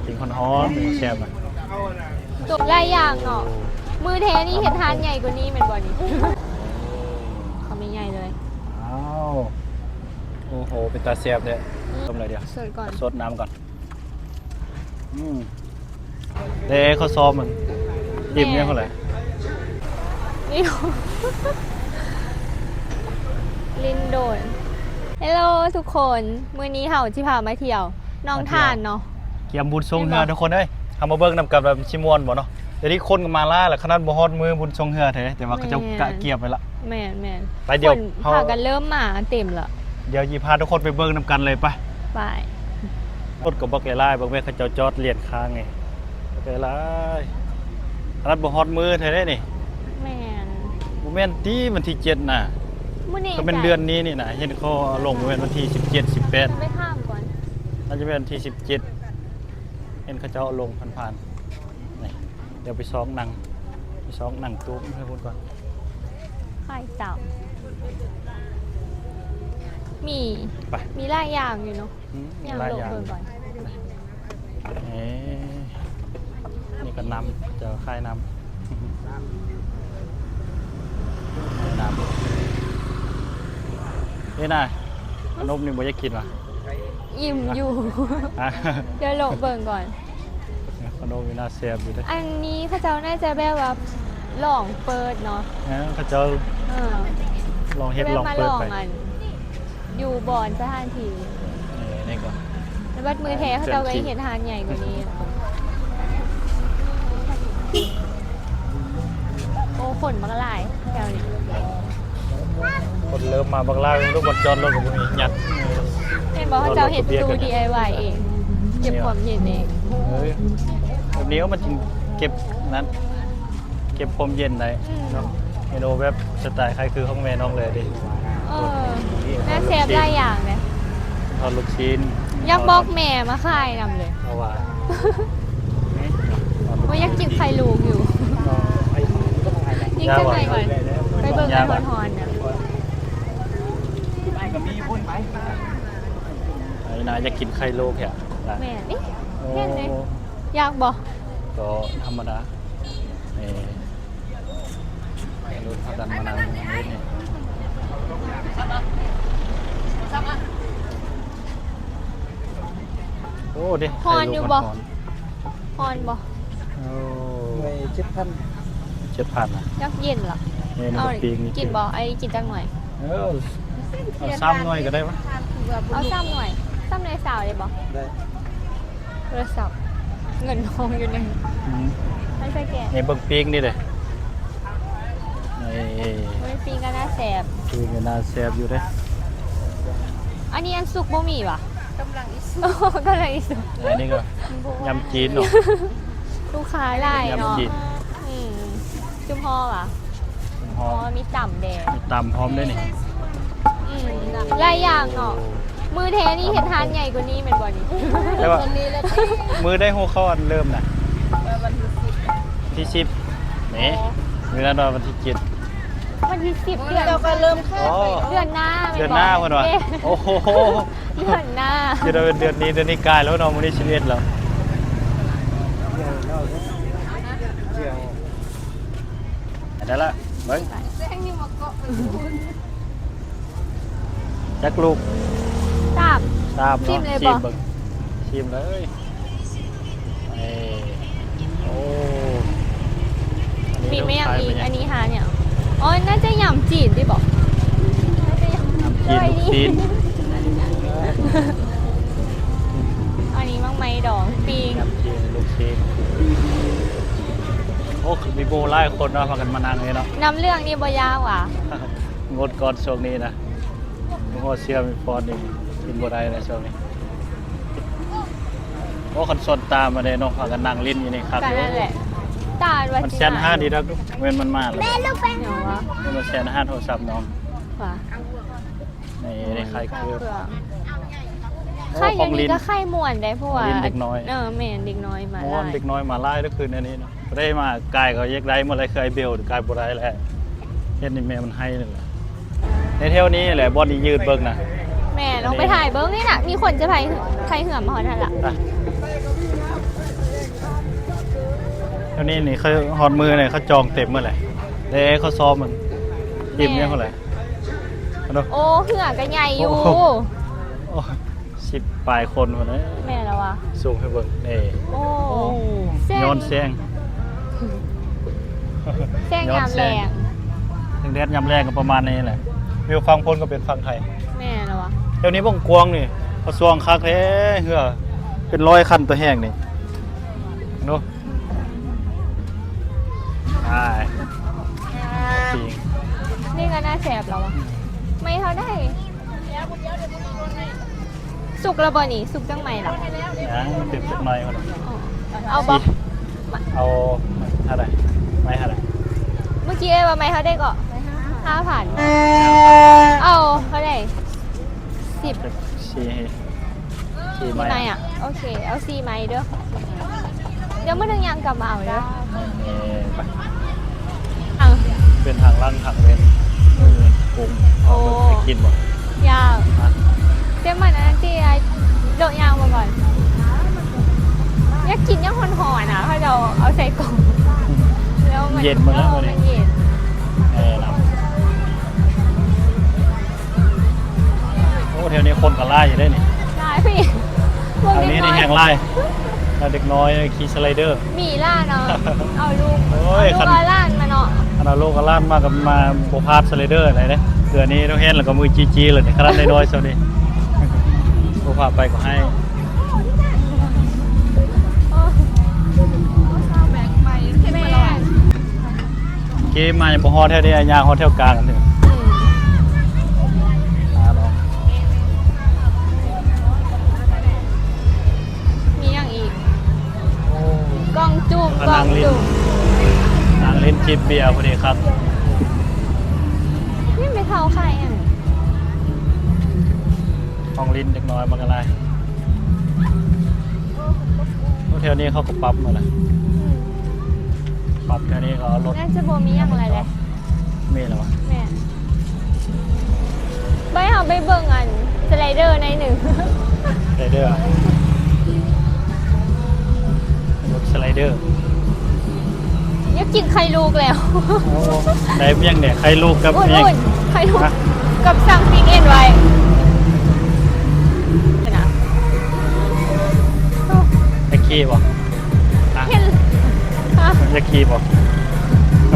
กินคนฮ้อนแซ่บอ่ะ ตัวหลายอย่างเนาะมือเทนี่เห็นทานใหญ่กว่านี้เป็นบ่นี่เขาไม่ใหญ่เลย อ้าวโอ้โหเป็นตาแซ่บเนี่ยต้มอะไรเดียว สดก่อน สดน้ำก่อนเด้เขาซ้อมมันอิ่มเนี่ยเท่าไหร่ นี่ ลินโดนฮัลโหลทุกคนมื้อนี้เฮาสิพามาเที่ยวน้องทานเนาะ เกียมบุญทรงเฮือทุกคนเอ้ยทำมาเบิ่งนำกับแบบชิมวนบ่เนาะเดี๋ยวนี้คนก็มาล่าแหละขนาดบ่ฮอดมือบุญทรงเฮือแท้แต่ว่าเขาจะกะเกียบไปละ แม่น ไปเดี๋ยว คน เฮา พากันเริ่มมาเต็มละ เดี๋ยวยีพาทุกคนไปเบิ่งนำกันเลยไป ไป รถกับบักหลายๆบางแม่เขาเจ้าจอดเลียนค้างไงบักหลายขนาดบ่ฮอดมือแท้ได้นี่ แม่น บ่แม่นตีวันที่7น่ะ มื้อนี้ ก็เป็นเดือนนี้นี่นะเห็นเขาเอาลงบ่แม่นวันที่17 18 ไปข้ามก่อน น่าจะเป็นวันที่17เห็นเขาเจ้าเอาลงผ่านๆนี่เดี๋ยวไปซ้อมหนังตู้ให้พูดก่อน ค่ายเต่ามี ไป มีหลายอย่างอยู่เนาะ อย่าง หลาย โลก อย่าง เบิ่งก่อน นี่ก็นำจะค่ายนำน้ำนี่นะขนมนี่บ่อยากกินว่ะ อิ่มอยู่ อ่ะ เดี๋ยวโลกเบิ่งก่อน ขนมนี่น่าแซ่บอยู่เด้อ อันนี้เขาเจ้าน่าจะแบบว่าลองเปิดเนาะ เขาเจ้า เออ ลองเฮ็ด แบบ ลอง มา เปิ ล ด อง ไป อันอยู่บอนสถานที่ นี่ก็ แล้วบัดมือแท้เขาเจ้าก็เห็นทานใหญ่กว่านี้ โอ้ขนมันก็หลายแถวนี้ คนเริ่มมาบักลาลูกบอลจอดรถกับพวกนี้ยัด เห็นบอกเขาเจ้าเห็นประตู DIY เองเก็บความเย็นเอง เฮ้ยแบบนี้ก็มันจึงเก็บนั้นเก็บความเย็นได้เนาะเมนูแบบสไตล์ใครคือห้องแม่น้องเลยดิ เออน่าเซฟหลายอย่างเลย ทอดลูกชิ้น อยากบอกแม่มาขายนำเลย เพราะว่า ว่าอยากกินไข่ลูกอยู่ยิ่งจังไหนก่อนไปเบิ่งกันฮอนๆนะ ไอ้นายจะกินไข่โลกแค่ แม่นี่เห็นไหมอยากบอก ก็ธรรมดารุ่นพักกันมานานนี่โอ้ดิ ฮอนอยู่บ่ฮอนบ่ โอ้ ไป7,000 7,000นะ อยากเย็นเหรอ นี่ เอา ปีกนี่ กินบ่ไอ้กินจังหน่อย เอาซ้ำหน่อยก็ได้ปะ เอาซ้ำหน่อยซ้ำในสาวเลยบ่ ได้ โทรศัพท์เงินทองอยู่หนึ่งไม่ใช่แก นี่เบิ่งปีกนี่เลยนี่ ไม่ปีก็น่าแสบ ปีกนี่น่าแซ่บอยู่เด้ อันนี้อันสุกบ่มีป่ะกำลังอีสุก อันนี้ก็ยำจีนเนาะ ลูกค้าหลายเนาะ ยำจีน อืมจุ่มห่อป่ะ ห อ๋ อ อ ม มีต่ำแดง มีตำพร้อมด้วยนี่ อืมหลายอย่างเนาะมือเทนี่เห็นทานใหญ่กว่านี้เป็นบ่นี่ แล้วว่ามือได้หัวเข้าอันเริ่มนะที่10นี่มือนั้นว่าวันที่7 วันที่10เดือน เราก็เริ่มเข้า อ๋อ เดือนหน้าแม่ เดือนหน้าวันวะ เอ๊ะ โอ้โห เดือนหน้า จะได้เป็นเดือนนี้กลายแล้วเนาะวันนี้11แล้วได้ละเบิ้งจักลูก ทราบ ตาม ชิ เนาะ มเลย ชิ บ่ มเบิ้งชิมเลยโอ้ มีไม่อย่างอีก อั อั น น นี้ นี้หาเนี่ยอ๋อน่าจะยำจีนดิบอกน่าจะยำ กินลูกชิ้น อันนี้มังไม้ดองปีง ยำจีนลูกชิ้นโอ้มีโบไล่คนเนาะพากันมานั่งเลยเนาะ น้ำเรื่องนี่บ่ยากว่ะ งดก่อนช่วงนี้นะมีหัวเชื่อมีฟอนอีกกินบ่ได้ในช่วงนี้โอ้คนสนตามมาเลยเนาะพากันนั่งลิ้นอยู่นี่ครับ กันนั่นแหละตาดวั มัน จิ แสนห้าดีแล้วเว้นมันมากเลย เดี๋ยววะ มันแสนห้าโทรศัพท์น้อง ว่ะ ในใครคือ ไข่อย่างนี้ก็ไข่ม่วนได้เพราะว่า ลิ้นเด็กน้อย แม่นเด็กน้อยมา ม้วนเด็กน้อยมาไล่ก็คือในนี้เนาะบ่ได้มากายเขาแยกได้หมดเลยเคยเบลกายบ่ได้แหละเฮ็ดนี่แม่มันให้นั่นแหละในเที่ยวนี้แหละบอดี้ยืดเบิ่งนะ แม่ลองไปถ่ายเบิ้งนี่น่ะมีคนจะไปไทยเหื่อมมาหอนั่นล่ะ ไป เดี๋ยวนี้นี่เขาฮอดมือเนี่ยเขาจองเต็มเมื่อไหร่เด้เขาซ้อมมันทีมเนี่ยเท่าไหร่เอาดู โอ้เหือก็ใหญ่อยู่ โอ้10 ปลายคนคนนั้น แม่แล้ววะ สูงให้เบิ่งนี่ โอ้ ย้อนแซง แซงยามแรง ถึงแดดยามแรงก็ประมาณนี้แหละวิวฟังพลก็เป็นฟังไทย แม่แล้ววะ เดี๋ยวนี้บ่งกวางนี่กระทรวงคักแท้เหือเป็น100 คันตัวแห้งนี่ดูใช่จริง นี่ก็น่าแสบแล้ววะไม่เท่าได้สุกระเบอนี่สุกจังไหมล่ะ นะเต็มสักหน่อยมัน เอาบอ เอาเท่าไหร่ไม่เท่าไหร่ เมื่อกี้ไอ้ว่าไม่เท่าได้ก็5,000เอาเท่าได้10 ชี้ ไม้อ่ะโอเคเอา4ไม้เด้อเดี๋ยวเมื่อถึงยังกลับมาเอาเด้อ ไป เอา เป็นทางลั่งทางเว้นปรุงเอาไปกินบ่ ยาวเจ้ามันอันที่ไอ้โดดยางมาก่อนอยากกินยังห่อนๆนะเขาเราเอาใส่กล่องแล้วมัน เย็นมาแล้ว มั วัน น นี้ เย็น นำโอ้แถวนี้คนก็ไล่อยู่ได้นี่ ได้พี่พวก อันนี้ เด็ก ใน น้อย แห่งไล่แล้วเด็กน้อยขี่สไลเดอร์ มีล่าเนาะเอาลูก โอ้ย เอา คั ลู น กเอาล่านมาเนาะ ขนาดโลกก็ล่านมากับมาโบพาสสไลเดอร์อะไรเนี่ยเดือนนี้ต้องเห็นแล้วก็มือจีเลยเนี่ยขนาดน้อยๆเท่านี้โบพาไปก็ให้ แม่ เกมมาอย่างบ่ฮอดแถวนี้ยางฮอดแถวกลางกันเถอะ อืม น้อง มีอย่างอีก โอ้ กล้องจุ่ม ก็ กล้อ นั่ ง งเล่น จุ่ม นางเล่นจิบเบียร์พอดีครับ นี่ไม่เท่าใครอ่ะ ห้องลิ้นเด็กน้อยมันก็ไรแถวนี้เขาก็ปรับมาแล้ว อืม ปรับแถวนี้เขาเอารถ น่าจะโบมีอย่างอะไรเลย มีแล้ววะ แม่ไปเอาไปเบิ่งอันสไลเดอร์ในหนึ่ง สไลเดอร์รถสไลเดอร์ อยากกินไข่ลูกแล้ว โอ้ได้เพียงเนี่ยใครลูกกับ อุ่ เพียง นๆไข่ลูก ฮะ กับสั่งปิ้งเอ็นไว้นะ ไอ้ขี้บ่อ่ะ เห็นฮะ ไอ้ขี้บ่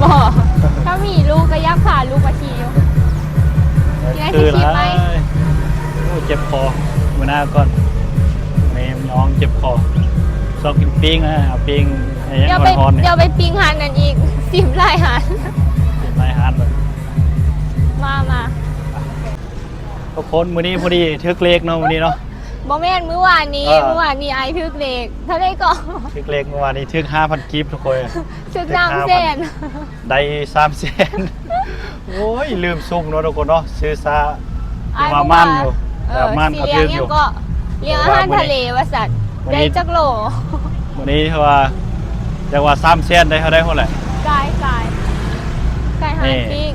บอกถ้ามีลูกก็ยักผ่าลูกมาทีอยู่ กินไอศกรีมไหม โอ้เจ็บคอมือหน้าก่อนแม่น้องเจ็บคอชอบกินปิ้งนะเอาปิ้งไอ้ยัง เดี๋ยวไป ร้อนๆเนี่ย เดี๋ยวไปปิ้งหันนั่นอีกซิมไล่หัน เป็นไรฮาร์ดเลย มา ทุกคนมื้อนี้พอดีทึกเลขเนาะมื้อนี้เนาะ บอแม่นเมื่อวานนี้ เมื่อวาน ไอทึกเลกถ้าได้ก่อน ทึกเลขเมื่อวานนี้ทึก 5,000 กิฟต์ทุกคน ทึกน้ำเส้น ได้3 แสนโอ้ยลืมซุ่มเนาะทุกคนเนาะซื้อซา ไอ้ มา บอก มั่ ว่าน อยู่ เอ แต่ อ มั่น สี เขา เลี้ย ทึ ง กอ ยั ยู่ งก็เลี้ยงอาหารทะเลวสัตว์ วัน ได้ นี้ จักโหล วันนี้ว่าจะว่า3 แสนได้เท่าไหร่ กายหา นี่ นปิ้ง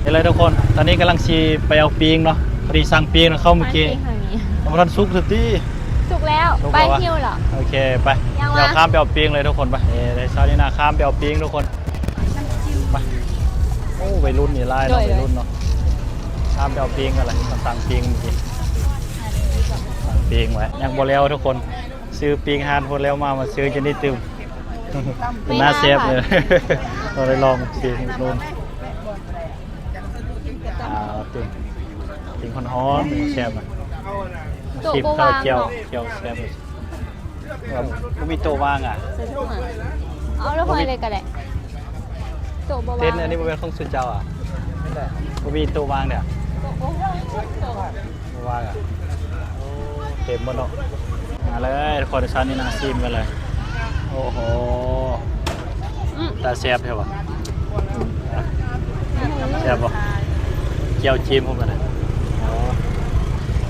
เห็นเลยทุกคน ตอนนี้กำลังชีไปเอาปีงเนาะพอดีสั่งปีงเข้าเมื่อกี้ หานปิ้ง เอามาทันซุกสุดที่ สุกแล้ว สุก ไป แล้ววะ หิ้วเหรอ โอเคไป ยังวะ เดี๋ยวข้ามไปเอาปีงเลยทุกคนไปในซอยนี้นะข้ามไปเอาปีงทุกคนไปโอ้วัยรุ่นนี่ไล่เนาะวัยรุ่นเนาะข้ามไปเอาปีงอะไรมาสั่งปีงเมื่อกี้สั่งปีงไว้ยังบ่แล้วทุกคนซื้อปีงฮานคนแล้วมาซื้อจะนี่ตื่มเป็นหน้าเซฟเลย เราไปลองปีงรุ่นตื่มปีงคนฮ้อนแซ่บอ่ะ โต๊ะ ชิม บ่ ข้าว วาง เจียว เนาะ เจียวแซ่บเลยก็มีโต๊ะว่างอ่ะ เอาแล้วพอเลยก็ได้โต๊ะบ่วาง เต้นอันนี้มันเป็นของสุดเจ้าอ่ะก็มีโต๊ะว่างเนี่ย โต๊ะบ่วาง โต๊ะว่างอ่ะโอ้เต็มหมดเนาะมาเลยทุกคนชั้นนี้นะซิมกันเลยโอ้โห อืม ตาแซ่บใช่ปะแซ่บปะเจียวจีมผมกันนะอ๋อ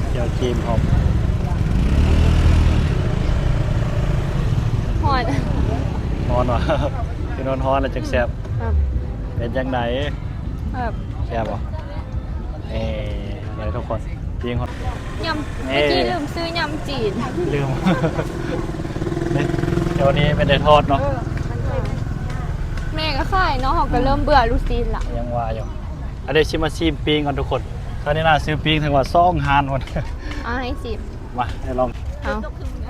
เจียวจีมผม หอน นอนวะ คือนอนฮ้อนแล้วจังแซ่บ ครับ เป็นจังไหน ครับ แซ่บปะเดี๋ยวทุกคนยิงคน ยำเมื่อกี้ลืมซื้อยำจีน ลืม เดี๋ยววันนี้เป็นได้ทอดเนาะ ค่ายเนาะเขาก็เริ่มเบื่อลูซีนละ ยังว่าอยู่อันนี้ชิมาซีมปิงกันทุกคนตอนนี้น่าซื้อปิงถึงว่าซ่องฮานคน เอาให้สิบ มาให้ลอง เอา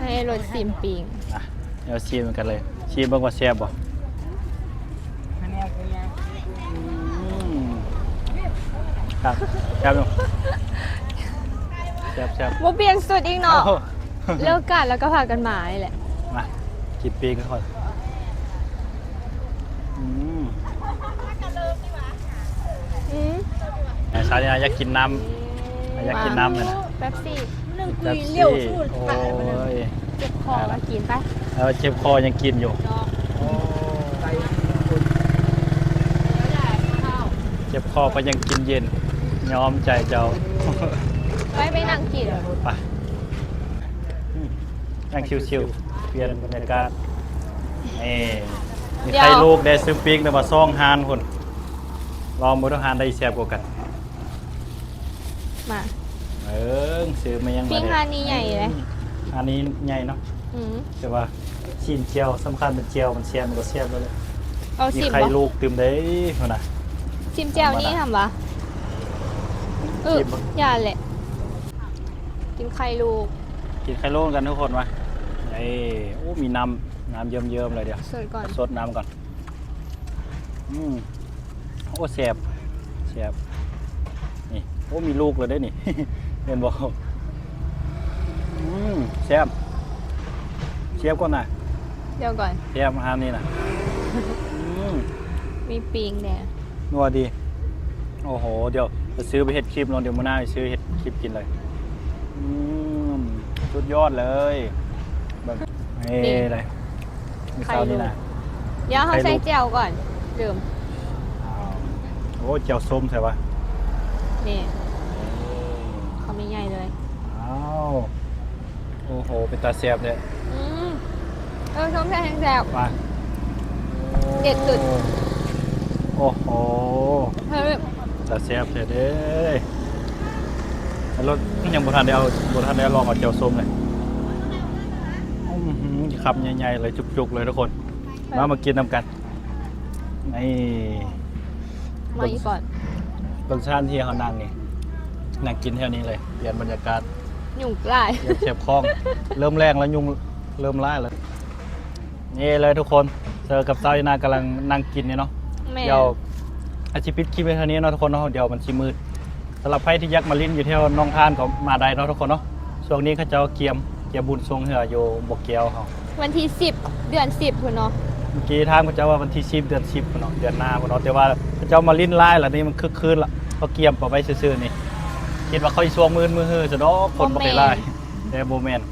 ให้รถซิมปิง อ่ะเดี๋ยวชิมกันเลยชิมเบิ่งว่าแซ่บบ่ครับแซ่บอยู่แซ่บ ว่าเปลี่ยนสุดอีก ๆ เนาะ โอ้ เลิกกันแล้วก็พากันมานี่แหละ มากินปิงกันก่อนอืม อืม ชาลีน่าอยากกินน้ำอยากกินน้ำเลยนะ แป๊บซี่ แป๊บซี่โอ้ย เจ็บคอมากินไป แล้วเจ็บคอยังกินอยู่โอ้เจ็บคอก็ยังกินเย็นยอมใจเจ้า ไปนั่งกิน ไปนั่งชิวๆเปลี่ยนบรรยากาศมีใครลูกได้ซื้อปิ๊กได้มาซ่องฮานคนลองมือต้องฮานได้แซ่บกว่ากัน มา ซื้อมายัง ปิ้งฮานี่ใหญ่เลย ฮานนี้ใหญ่เนาะ อืม แต่ว่าชิ้นเจียวสำคัญเป็นเจียวมันแซ่บมันก็แซ่บเลย เอา มี ซิม ใคร บ่ ลูกตื่มได้คนน่ะ ซิมเจียวนี่ทำปะซิมบ่ อย่าแหละ กินไข่ลูก กินไข่โล่กันทุกคนมาโอ้มีน้ำเยิ้มๆเลยเดี๋ยว สดก่อน สดน้ำก่อนโอ้แสบนี่โอ้มีลูกเลยได้นี่ เห็นบอกแสบก่อนนะ เดี๋ยวก่อน แสบฮานนี่นะ มีปิงแดง นัวดีโอ้โหเดี๋ยวจะซื้อไปเห็ดคลิปลองเดี๋ยวมื้อหน้าไปซื้อเห็ดคลิปกินเลยสุดยอดเลยแบบเลยมีข้าวนี่นะ เดี๋ยวเขา ไข่ลูก ใส่เจียวก่อนดื่ม โอ้เจียวส้มใช่ปะ นี่เขาไม่ใหญ่เลย อ้าวโอ้โหเป็นตาแซ่บเลย อืมส้มแซ่บแซ่บ มา เด็ดสุด โอ้โห เฮ้ย ตาแซ่บเลยเด้แล้วรถยังบุทันได้ลองเอาเจียวส้มเลยคำใหญ่ๆเลยจุกๆเลยทุกคนมากินน้ำกันนี่ มาอีกก่อน รสชาติที่เขานั่งนี่นั่งกินแถวนี้เลยเปลี่ยนบรรยากาศ หยุ่งกลาย เจ็บคล้อง เริ่มแรงแล้วยุงเริ่มไล่แล้วนี่เลยทุกคนเจอกับสาวลีนากำลังนั่งกินเนี่ยเนาะ แม่ เดี๋ยวอาชีพปิดคลิปไว้เท่านี้เนาะทุกคนเนาะเดี๋ยวมันชิมืดสำหรับใครที่ยักมาลิ้นอยู่แถวน้องทานก็มาได้เนาะทุกคนเนาะช่วงนี้เขาเจ้าเกียมบุญทรงเหืออยู่บกเกียวเขา วันที่10 เดือน 10คุณเนาะ เมื่อกี้ทางเขาเจ้าว่าวันที่10 เดือน 10พุ่นเนาะเดือนหน้าพุ่นเนาะแต่ว่าเขาเจ้ามาลิ้นไล่แล้วนี่มันคึกคืนละเขาเกียมปะไว้ซื่อๆนี่คิดว่าเขาอีช่วงมือฮือจะดอกคนบ่ไปไล่แต่โมเมนต์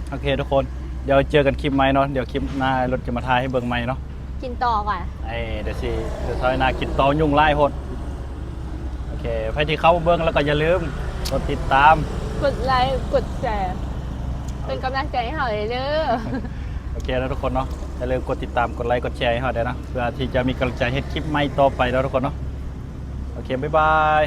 โอเคทุกคนเดี๋ยวเจอกันคลิปใหม่เนาะเดี๋ยวคลิปหน้ารถจะมาถ่ายให้เบิ่งใหม่เนาะ กินต่อก่อน เดี๋ยวซอยนากินต่อยุ่งไล่โหดโอเคใครที่เข้าเบิ้งแล้วก็อย่าลืมกดติดตาม กดไลค์กดแชร์เป็นกำลังใจให้เขาเลยเด้อ โอเคแล้วทุกคนเนาะอย่าลืมกดติดตามกดไลค์กดแชร์ให้เราด้วยนะเพื่อที่จะมีกำลังใจให้คลิปใหม่ต่อไปแล้วทุกคนเนาะโอเคบ๊ายบาย